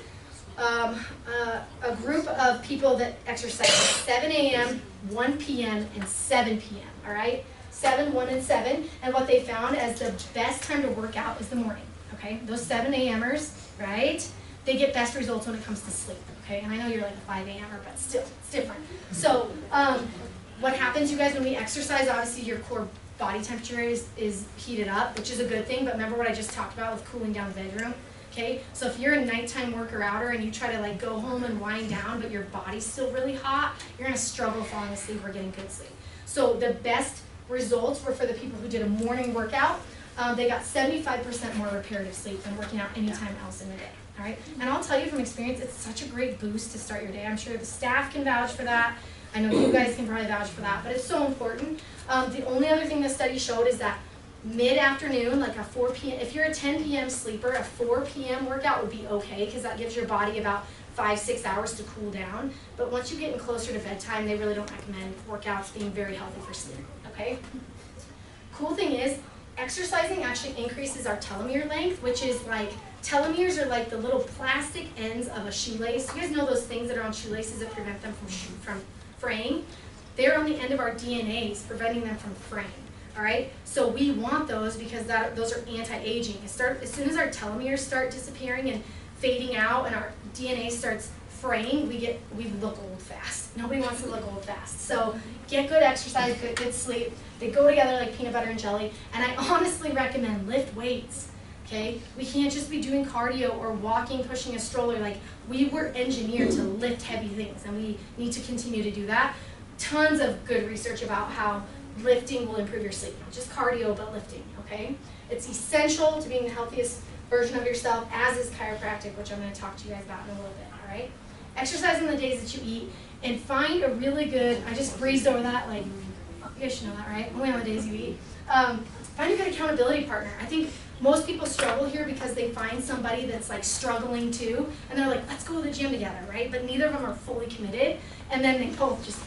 A group of people that exercise at 7 a.m., 1 p.m., and 7 p.m., all right? 7, 1, and 7. And what they found as the best time to work out is the morning, okay? Those 7 a.m.ers, right? They get best results when it comes to sleep, okay? And I know you're like a 5 a.m.er, but still, it's different. So what happens, you guys, when we exercise, obviously your core body temperature is heated up, which is a good thing, but remember what I just talked about with cooling down the bedroom? Okay, so if you're a nighttime worker-outer and you try to like go home and wind down, but your body's still really hot, you're gonna struggle falling asleep or getting good sleep. So the best results were for the people who did a morning workout. They got 75% more reparative sleep than working out any time else in the day. All right, and I'll tell you from experience, it's such a great boost to start your day. I'm sure the staff can vouch for that. I know you guys can probably vouch for that, but it's so important. The only other thing the study showed is that mid-afternoon, like a 4 p.m., if you're a 10 p.m. sleeper, a 4 p.m. workout would be okay because that gives your body about 5-6 hours to cool down. But once you get in closer to bedtime, they really don't recommend workouts being very healthy for sleep, okay? Cool thing is, exercising actually increases our telomere length, which is like, telomeres are like the little plastic ends of a shoelace. You guys know those things that are on shoelaces that prevent them from fraying? They're on the end of our DNAs, preventing them from fraying. All right, so we want those because those are anti-aging. As soon as our telomeres start disappearing and fading out, and our DNA starts fraying, we look old fast. Nobody wants to look old fast. So get good exercise, good sleep. They go together like peanut butter and jelly. And I honestly recommend lift weights. Okay, we can't just be doing cardio or walking, pushing a stroller. Like, we were engineered to lift heavy things, and we need to continue to do that. Tons of good research about how lifting will improve your sleep, not just cardio, but lifting, okay? It's essential to being the healthiest version of yourself, as is chiropractic, which I'm going to talk to you guys about in a little bit, all right? Exercise on the days that you eat, and find a really good, I just breezed over that, like, you guys should know that, right? Only on the days you eat. Find a good accountability partner. I think most people struggle here because they find somebody that's like struggling too, and they're like, let's go to the gym together, right? But neither of them are fully committed, and then they both just,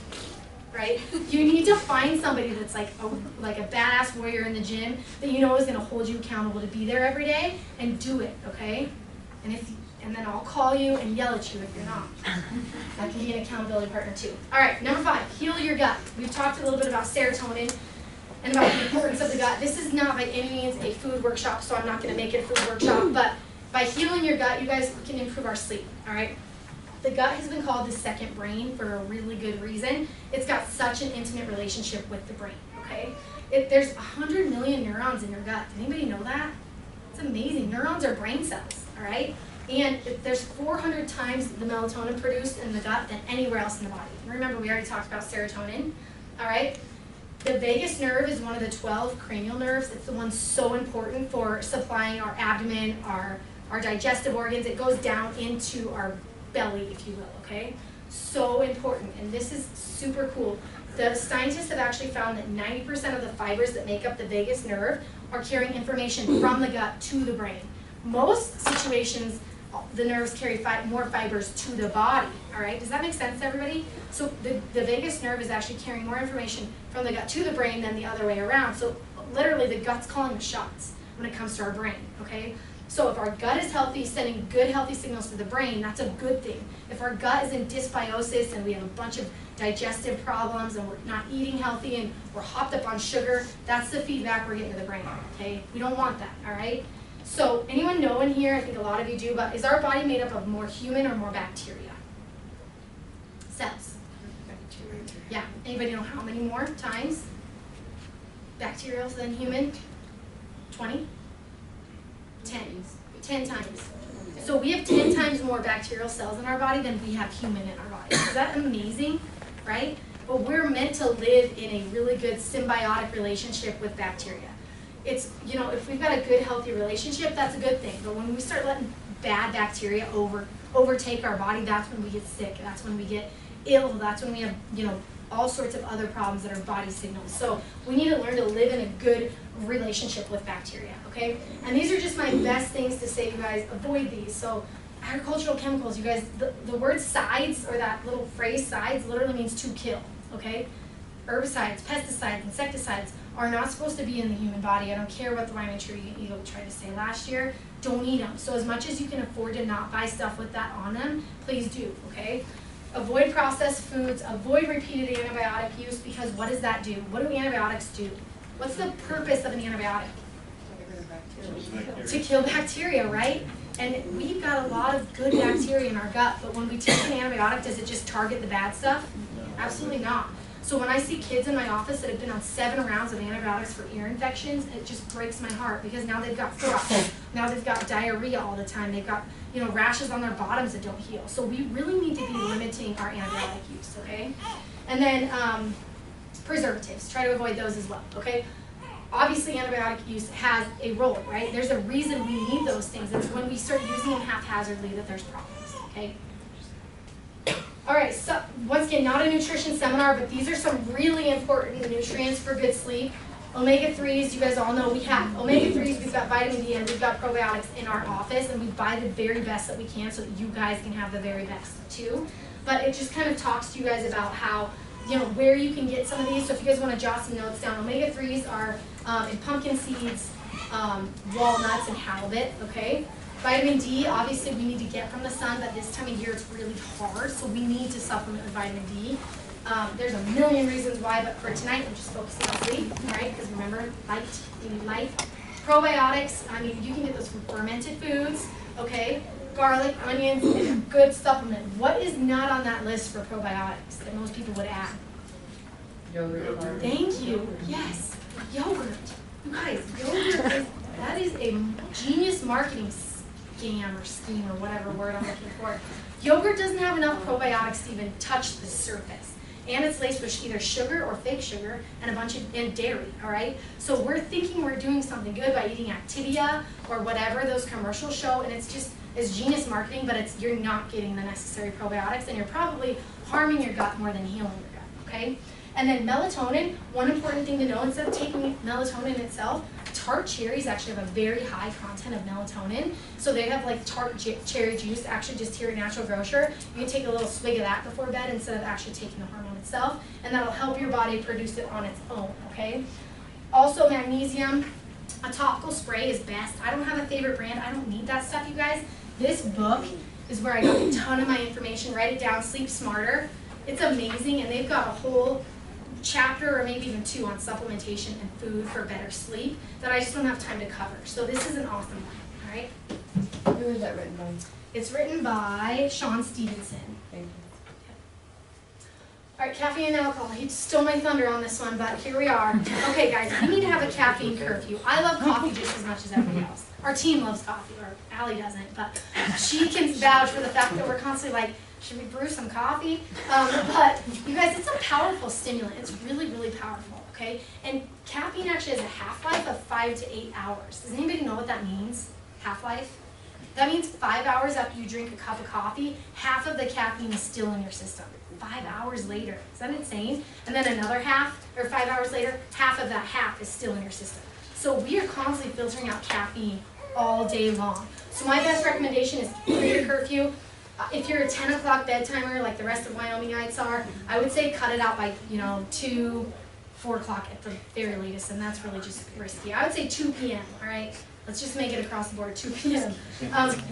right? You need to find somebody that's like a badass warrior in the gym that you know is going to hold you accountable to be there every day and do it, okay? And then I'll call you and yell at you if you're not. That can be an accountability partner too. All right, number 5, heal your gut. We've talked a little bit about serotonin and about the importance of the gut. This is not by any means a food workshop, so I'm not going to make it a food workshop, but by healing your gut, you guys can improve our sleep, all right? The gut has been called the second brain for a really good reason. It's got such an intimate relationship with the brain, okay? There's 100 million neurons in your gut. Did anybody know that? It's amazing. Neurons are brain cells, all right? And there's 400 times the melatonin produced in the gut than anywhere else in the body. Remember, we already talked about serotonin, all right? The vagus nerve is one of the 12 cranial nerves. It's the one so important for supplying our abdomen, our digestive organs. It goes down into our belly, if you will, okay? So important, and this is super cool. The scientists have actually found that 90% of the fibers that make up the vagus nerve are carrying information from the gut to the brain. Most situations, the nerves carry more fibers to the body, all right? Does that make sense to everybody? So the vagus nerve is actually carrying more information from the gut to the brain than the other way around. So literally the gut's calling the shots when it comes to our brain, okay? So if our gut is healthy, sending good healthy signals to the brain, that's a good thing. If our gut is in dysbiosis and we have a bunch of digestive problems and we're not eating healthy and we're hopped up on sugar, that's the feedback we're getting to the brain, okay? We don't want that, all right? So anyone know in here, I think a lot of you do, but is our body made up of more human or more bacteria? Cells. Yeah, anybody know how many more times bacterial than human? 20? 10 times. So we have 10 times more bacterial cells in our body than we have human in our body. Is that amazing, right? But we're meant to live in a really good symbiotic relationship with bacteria. It's, you know, if we've got a good, healthy relationship, that's a good thing. But when we start letting bad bacteria overtake our body, that's when we get sick. That's when we get ill. That's when we have, you know, all sorts of other problems that our body signals. So we need to learn to live in a good relationship with bacteria, okay? And these are just my best things to say, you guys, avoid these. So agricultural chemicals, you guys, the word sides, or that little phrase sides, literally means to kill, okay? Herbicides, pesticides, insecticides are not supposed to be in the human body. I don't care what the Wyoming Tree Eagle tried to say last year. Don't eat them. So as much as you can afford to not buy stuff with that on them, please do, okay? Avoid processed foods, avoid repeated antibiotic use, because what does that do? What do antibiotics do? What's the purpose of an antibiotic? To kill bacteria, right? And we've got a lot of good bacteria in our gut, but when we take an antibiotic, does it just target the bad stuff? Absolutely not. So when I see kids in my office that have been on 7 rounds of antibiotics for ear infections, it just breaks my heart, because now they've got thrush. Now they've got diarrhea all the time. They've got, you know, rashes on their bottoms that don't heal. So we really need to be limiting our antibiotic use, okay? And then preservatives. Try to avoid those as well, okay? Obviously, antibiotic use has a role, right? There's a reason we need those things. It's when we start using them haphazardly that there's problems, okay? All right, so once again, not a nutrition seminar, but these are some really important nutrients for good sleep. Omega-3s, you guys all know we have omega-3s, we've got vitamin D, and we've got probiotics in our office, and we buy the very best that we can so that you guys can have the very best too. But it just kind of talks to you guys about how, where you can get some of these. So if you guys want to jot some notes down, omega-3s are in pumpkin seeds, walnuts, and halibut, okay? Vitamin D, obviously we need to get from the sun, but this time of year it's really hard, so we need to supplement with vitamin D. There's a million reasons why, but for tonight, we're just focusing on sleep, all right? Because remember, light, you need light. Probiotics, I mean, you can get those from fermented foods, okay? Garlic, onions, is a good supplement. What is not on that list for probiotics that most people would add? Yogurt. Thank you. Yes, yogurt. You guys, yogurt that is a genius marketing scam or scheme or whatever word I'm looking for. Yogurt doesn't have enough probiotics to even touch the surface. And it's laced with either sugar or fake sugar and a bunch of dairy, all right? So we're thinking we're doing something good by eating Activia or whatever those commercials show, and it's genius marketing, but you're not getting the necessary probiotics, and you're probably harming your gut more than healing your gut, okay? And then melatonin, one important thing to know, instead of taking melatonin itself, tart cherries actually have a very high content of melatonin. So they have like tart cherry juice, actually just here at Natural Grocer. You can take a little swig of that before bed instead of actually taking the hormone itself, and that'll help your body produce it on its own, okay? Also magnesium, a topical spray is best. I don't have a favorite brand, I don't need that stuff, you guys. This book is where I got a ton of my information. Write it down, Sleep Smarter. It's amazing, and they've got a whole chapter or maybe even 2 on supplementation and food for better sleep that I just don't have time to cover. So this is an awesome one, all right? Who is that written by? It's written by Sean Stevenson. Thank you. All right, caffeine and alcohol. He stole my thunder on this one, but here we are. Okay, guys, we need to have a caffeine curfew. I love coffee just as much as everybody else. Our team loves coffee, or Allie doesn't, but she can vouch for the fact that we're constantly like, should we brew some coffee? But you guys, it's a powerful stimulant. It's really, really powerful, okay? And caffeine actually has a half-life of 5 to 8 hours. Does anybody know what that means, half-life? That means 5 hours after you drink a cup of coffee, half of the caffeine is still in your system. 5 hours later. Is that insane? And then another half, or 5 hours later, half of that half is still in your system. So we are constantly filtering out caffeine all day long. So my best recommendation is create a curfew. If you're a 10 o'clock bedtimer, like the rest of Wyomingites are, I would say cut it out by 2, 4 o'clock at the very latest, and that's really just risky. I would say 2 p.m., all right? Let's just make it across the board, 2 p.m.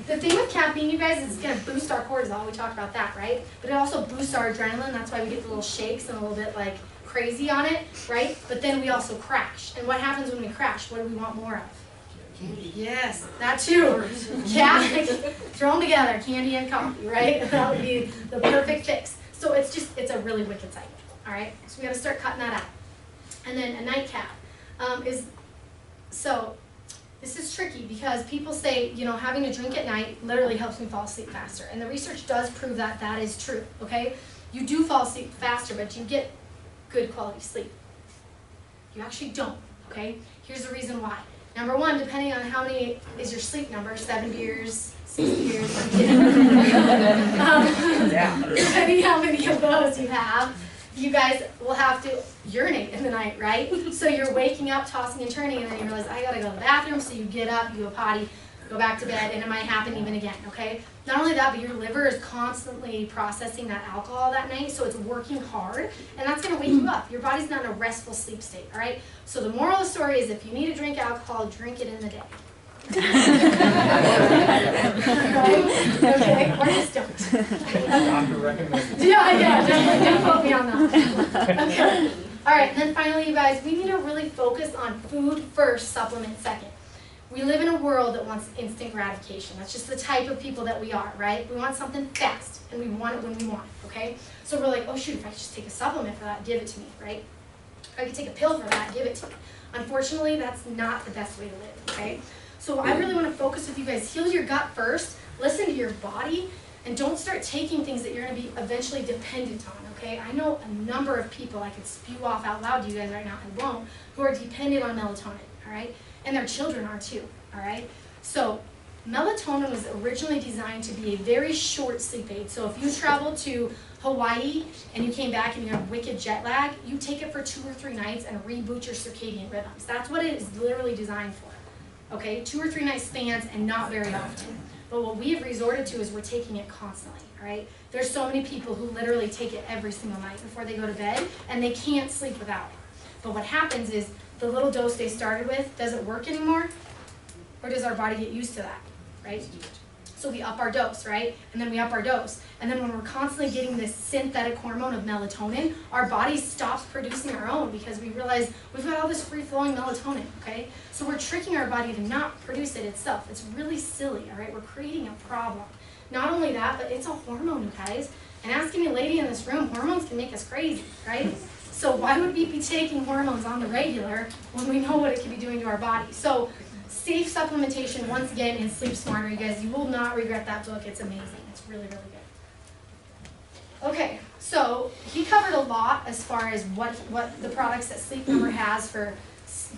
The thing with caffeine, you guys, is it's going to boost our cortisol. We talked about that, right? But it also boosts our adrenaline. That's why we get the little shakes and a little bit like crazy on it, right? But then we also crash. And what happens when we crash? What do we want more of? Candy. Yes, that too. Yeah, throw them together, candy and coffee, right? That would be the perfect fix. So it's a really wicked cycle, all right? So we got to start cutting that out. And then a nightcap this is tricky because people say, having a drink at night literally helps me fall asleep faster. And the research does prove that that is true, okay? You do fall asleep faster, but you get good quality sleep. You actually don't, okay? Here's the reason why. Number one, depending on how many is your sleep number, 7 beers, 6 beers, depending how many of those you have, you guys will have to urinate in the night, right? So you're waking up, tossing and turning, and then you realize, I gotta go to the bathroom, so you get up, you go potty, go back to bed, and it might happen even again, okay? Not only that, but your liver is constantly processing that alcohol that night, so it's working hard, and that's gonna wake you up. Your body's not in a restful sleep state, all right? So the moral of the story is if you need to drink alcohol, drink it in the day. Right? Okay, or just don't. Doctor recommended. Yeah, definitely. Don't quote me on that. Okay. All right, and then finally, you guys, we need to really focus on food first, supplement second. We live in a world that wants instant gratification. That's just the type of people that we are, right? We want something fast, and we want it when we want it, okay? So we're like, oh shoot, if I just take a supplement for that, give it to me, right? If I could take a pill for that, give it to me. Unfortunately, that's not the best way to live, okay? So I really want to focus with you guys. Heal your gut first, listen to your body, and don't start taking things that you're going to be eventually dependent on, okay? I know a number of people, I could spew off out loud to you guys right now, I won't, who are dependent on melatonin, all right? And their children are too, all right? So melatonin was originally designed to be a very short sleep aid. So if you travel to Hawaii and you came back and you have wicked jet lag, you take it for 2 or 3 nights and reboot your circadian rhythms. That's what it is literally designed for. Okay, 2 or 3 night spans and not very often. But what we have resorted to is we're taking it constantly, all right? There's so many people who literally take it every single night before they go to bed and they can't sleep without it. But what happens is the little dose they started with doesn't work anymore, or does our body get used to that, right? So we up our dose, right? And then we up our dose. And then when we're constantly getting this synthetic hormone of melatonin, our body stops producing our own because we realize we've got all this free-flowing melatonin, okay? So we're tricking our body to not produce it itself. It's really silly, all right? We're creating a problem. Not only that, but it's a hormone, you guys. And ask any lady in this room, hormones can make us crazy, right? So why would we be taking hormones on the regular when we know what it can be doing to our body? So safe supplementation, once again, in Sleep Smarter, you guys. You will not regret that book. It's amazing. It's really, really good. Okay, so he covered a lot as far as what the products that Sleep Number has for,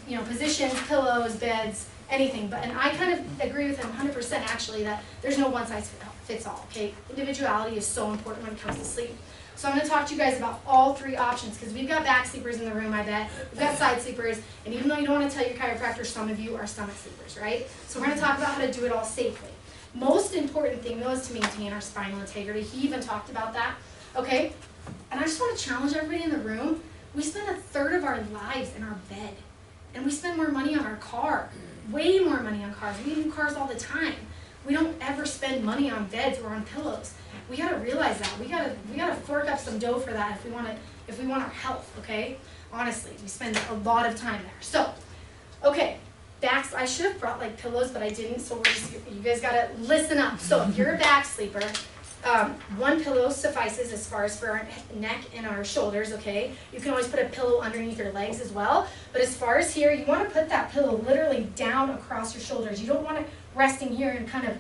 you know, positions, pillows, beds, anything. And I kind of agree with him 100% actually that there's no one size fits all. Okay, individuality is so important when it comes to sleep. So I'm going to talk to you guys about all 3 options because we've got back sleepers in the room, I bet. We've got side sleepers, and even though you don't want to tell your chiropractor, some of you are stomach sleepers, right? So we're going to talk about how to do it all safely. Most important thing, though, is to maintain our spinal integrity. He even talked about that, okay? And I just want to challenge everybody in the room. We spend 1/3 of our lives in our bed, and we spend more money on our car, way more money on cars. We do cars all the time. We don't ever spend money on beds or on pillows. We gotta realize that. We gotta fork up some dough for that if we want our health, okay? Honestly, we spend a lot of time there. So, okay, backs. I should have brought like pillows, but I didn't. So you guys gotta listen up. So if you're a back sleeper, 1 pillow suffices as far as for our neck and our shoulders, okay? You can always put a pillow underneath your legs as well. But as far as here, you want to put that pillow literally down across your shoulders. You don't want it resting here and kind of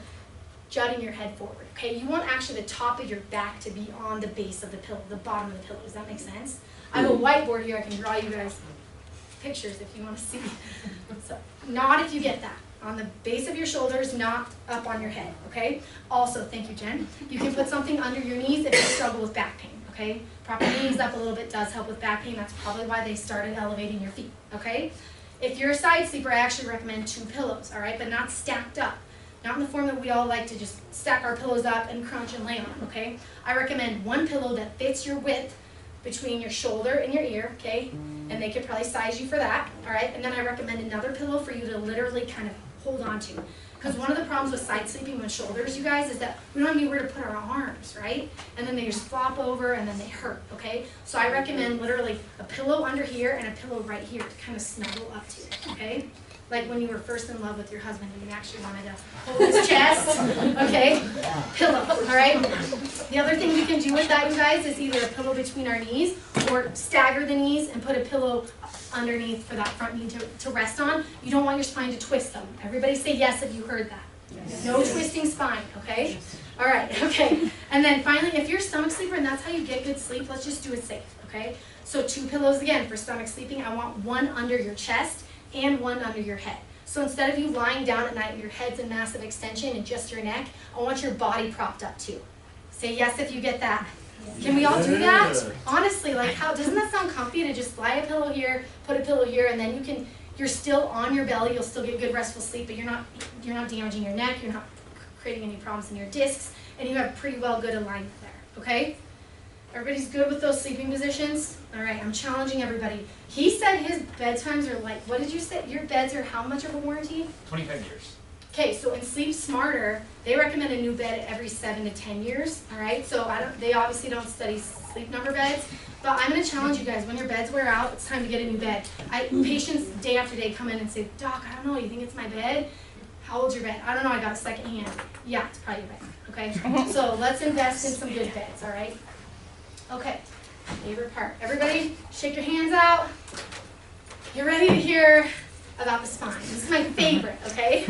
jutting your head forward, okay? You want actually the top of your back to be on the base of the pillow, the bottom of the pillow. Does that make sense? I have a whiteboard here. I can draw you guys pictures if you want to see. So, not if you get that. On the base of your shoulders, not up on your head, okay? Also, thank you, Jen. You can put something under your knees if you struggle with back pain, okay? Propping your knees up a little bit does help with back pain. That's probably why they started elevating your feet, okay? If you're a side sleeper, I actually recommend 2 pillows, all right? But not stacked up. Not in the form that we all like to just stack our pillows up and crunch and lay on, okay? I recommend 1 pillow that fits your width between your shoulder and your ear, okay? And they could probably size you for that, all right? And then I recommend another pillow for you to literally kind of hold on to. Because one of the problems with side sleeping with shoulders, you guys, is that we don't have anywhere to put our arms, right? And then they just flop over and then they hurt, okay? So I recommend literally a pillow under here and a pillow right here to kind of snuggle up to, okay? Like when you were first in love with your husband and you actually wanted to hold his chest, okay? Pillow, all right? The other thing we can do with that, you guys, is either a pillow between our knees or stagger the knees and put a pillow underneath for that front knee to rest on. You don't want your spine to twist them. Everybody say yes if you heard that. Yes. No twisting spine, okay? Yes. All right, okay. And then finally, if you're a stomach sleeper and that's how you get good sleep, let's just do it safe, okay? So 2 pillows again for stomach sleeping. I want 1 under your chest and 1 under your head. So instead of you lying down at night, your head's in massive extension and just your neck, I want your body propped up too. Say yes if you get that. Can we all do that? Honestly, like how, doesn't that sound comfy to just lie a pillow here, put a pillow here, and then you're still on your belly, you'll still get good restful sleep, but you're not damaging your neck, you're not creating any problems in your discs, and you have pretty well good alignment there, okay? Everybody's good with those sleeping positions? All right, I'm challenging everybody. He said his bedtimes are like, what did you say? Your beds are how much of a warranty? 25 years. Okay, so in Sleep Smarter, they recommend a new bed every 7 to 10 years, all right? So they obviously don't study Sleep Number beds, but I'm gonna challenge you guys, when your beds wear out, it's time to get a new bed. Patients day after day come in and say, Doc, I don't know, you think it's my bed? How old's your bed? I don't know, I got a second hand. Yeah, it's probably your bed, okay? So let's invest in some good beds, all right? Okay, favorite part. Everybody, shake your hands out. You're ready to hear about the spine. This is my favorite, okay?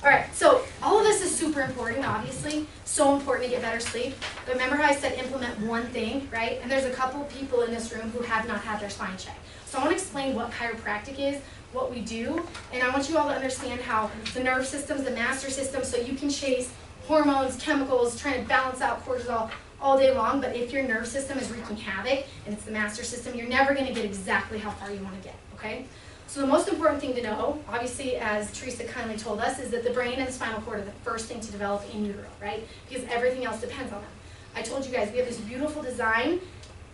All right, so all of this is super important, obviously. So important to get better sleep. But remember how I said implement 1 thing, right? And there's a couple people in this room who have not had their spine checked. So I want to explain what chiropractic is, what we do, and I want you all to understand how the nerve system's the master system, so you can chase hormones, chemicals, trying to balance out cortisol, all day long, but if your nerve system is wreaking havoc and it's the master system, you're never going to get exactly how far you want to get, okay? So the most important thing to know, obviously, as Teresa kindly told us, is that the brain and the spinal cord are the first thing to develop in utero, right? Because everything else depends on them. I told you guys, we have this beautiful design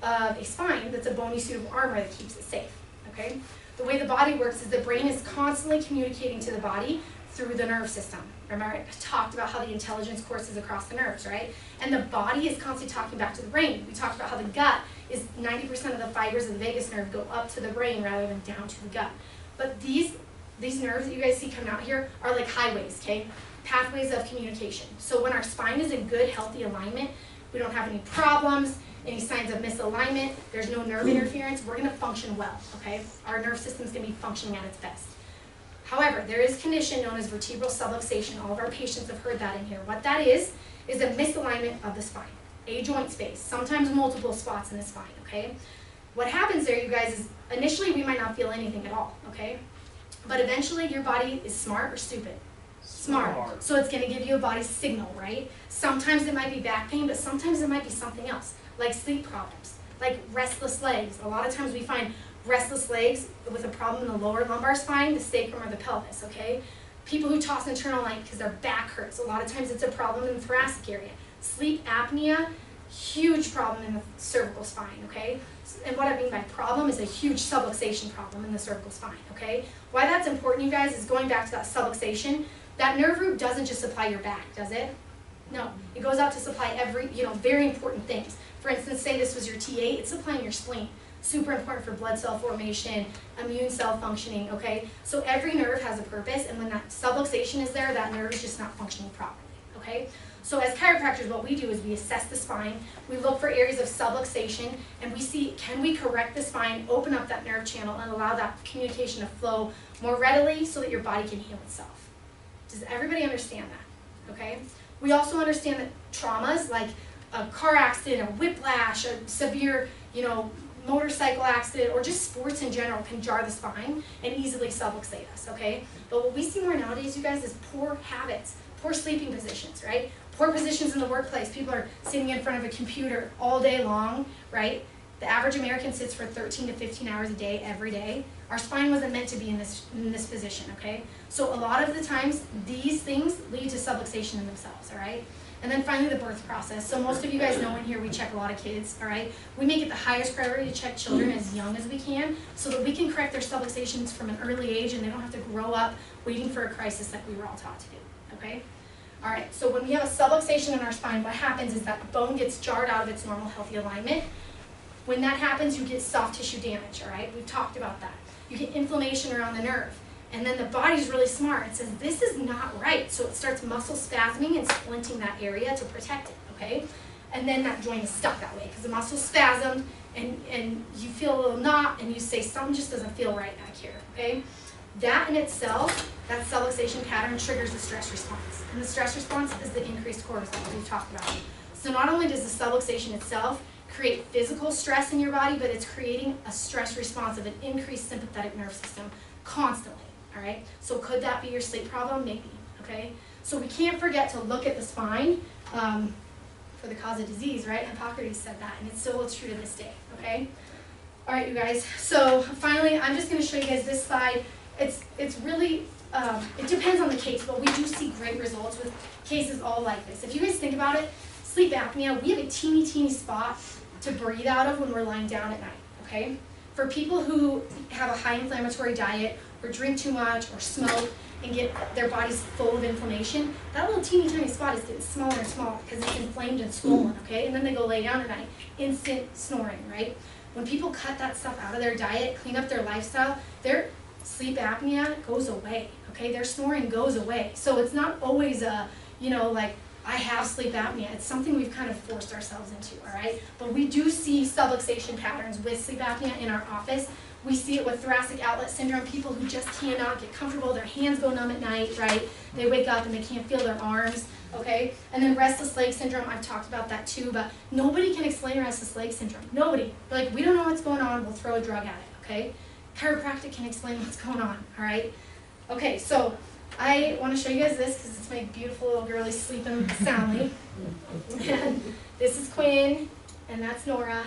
of a spine that's a bony suit of armor that keeps it safe, okay? The way the body works is the brain is constantly communicating to the body through the nerve system. Remember, I talked about how the intelligence courses across the nerves, right? And the body is constantly talking back to the brain. We talked about how the gut is 90% of the fibers of the vagus nerve go up to the brain rather than down to the gut. But these nerves that you guys see coming out here are like highways, okay? Pathways of communication. So when our spine is in good, healthy alignment, we don't have any problems, any signs of misalignment, there's no nerve interference, we're gonna function well, okay? Our nerve system's gonna be functioning at its best. However, there is a condition known as vertebral subluxation. All of our patients have heard that in here. What that is a misalignment of the spine, a joint space, sometimes multiple spots in the spine, okay? What happens there, you guys, is initially we might not feel anything at all, okay? But eventually your body is smart or stupid? Smart. So it's gonna give you a body signal, right? Sometimes it might be back pain, but sometimes it might be something else, like sleep problems, like restless legs. A lot of times we find restless legs with a problem in the lower lumbar spine, the sacrum, or the pelvis, okay? People who toss and turn all night because their back hurts. A lot of times it's a problem in the thoracic area. Sleep apnea, huge problem in the cervical spine, okay? And what I mean by problem is a huge subluxation problem in the cervical spine, okay? Why that's important, you guys, is going back to that subluxation. That nerve root doesn't just supply your back, does it? No, it goes out to supply every, very important things. For instance, say this was your T8, it's supplying your spleen. Super important for blood cell formation, immune cell functioning, okay? So every nerve has a purpose, and when that subluxation is there, that nerve is just not functioning properly, okay? So as chiropractors, what we do is we assess the spine, we look for areas of subluxation, and we see, can we correct the spine, open up that nerve channel, and allow that communication to flow more readily so that your body can heal itself. Does everybody understand that, okay? We also understand that traumas, like a car accident, a whiplash, a severe, motorcycle accident, or just sports in general can jar the spine and easily subluxate us, okay? But what we see more nowadays, you guys, is poor habits, poor sleeping positions, right? Poor positions in the workplace. People are sitting in front of a computer all day long, right? The average American sits for 13 to 15 hours a day, every day. Our spine wasn't meant to be in this position, okay? So a lot of the times, these things lead to subluxation in themselves, all right? And then finally, the birth process. So most of you guys know in here we check a lot of kids, all right? We make it the highest priority to check children as young as we can so that we can correct their subluxations from an early age and they don't have to grow up waiting for a crisis like we were all taught to do, okay? All right, so when we have a subluxation in our spine, what happens is that bone gets jarred out of its normal healthy alignment. When that happens, you get soft tissue damage, all right? We've talked about that. You get inflammation around the nerve. And then the body's really smart. It says, this is not right. So it starts muscle spasming and splinting that area to protect it, okay? And then that joint is stuck that way because the muscle's spasmed and you feel a little knot and you say, something just doesn't feel right back here, okay? That in itself, that subluxation pattern triggers the stress response. And the stress response is the increased cortisol that we've talked about. So not only does the subluxation itself create physical stress in your body, but it's creating a stress response of an increased sympathetic nerve system constantly. All right, so could that be your sleep problem? Maybe, okay? So we can't forget to look at the spine for the cause of disease, right? Hippocrates said that, and it still holds true to this day, okay? All right, you guys, so finally, I'm just gonna show you guys this slide. It's really, it depends on the case, but we do see great results with cases all like this. If you guys think about it, sleep apnea, we have a teeny spot to breathe out of when we're lying down at night, okay? For people who have a high inflammatory diet, or drink too much, or smoke, and get their bodies full of inflammation, that little teeny tiny spot is getting smaller and smaller because it's inflamed and swollen, okay? And then they go lay down at night, instant snoring, right? When people cut that stuff out of their diet, clean up their lifestyle, their sleep apnea goes away, okay? Their snoring goes away. So it's not always a, like, I have sleep apnea. It's something we've kind of forced ourselves into, all right? But we do see subluxation patterns with sleep apnea in our office. We see it with thoracic outlet syndrome, people who just cannot get comfortable, their hands go numb at night, right? They wake up and they can't feel their arms, okay? And then restless leg syndrome, I've talked about that too, but nobody can explain restless leg syndrome. Nobody. Like, we don't know what's going on, we'll throw a drug at it, okay? Chiropractic can explain what's going on, all right? Okay, so I want to show you guys this because it's my beautiful little girlie sleeping soundly. And this is Quinn, and that's Nora.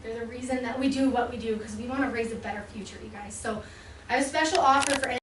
They're the reason that we do what we do because we want to raise a better future, you guys. So I have a special offer for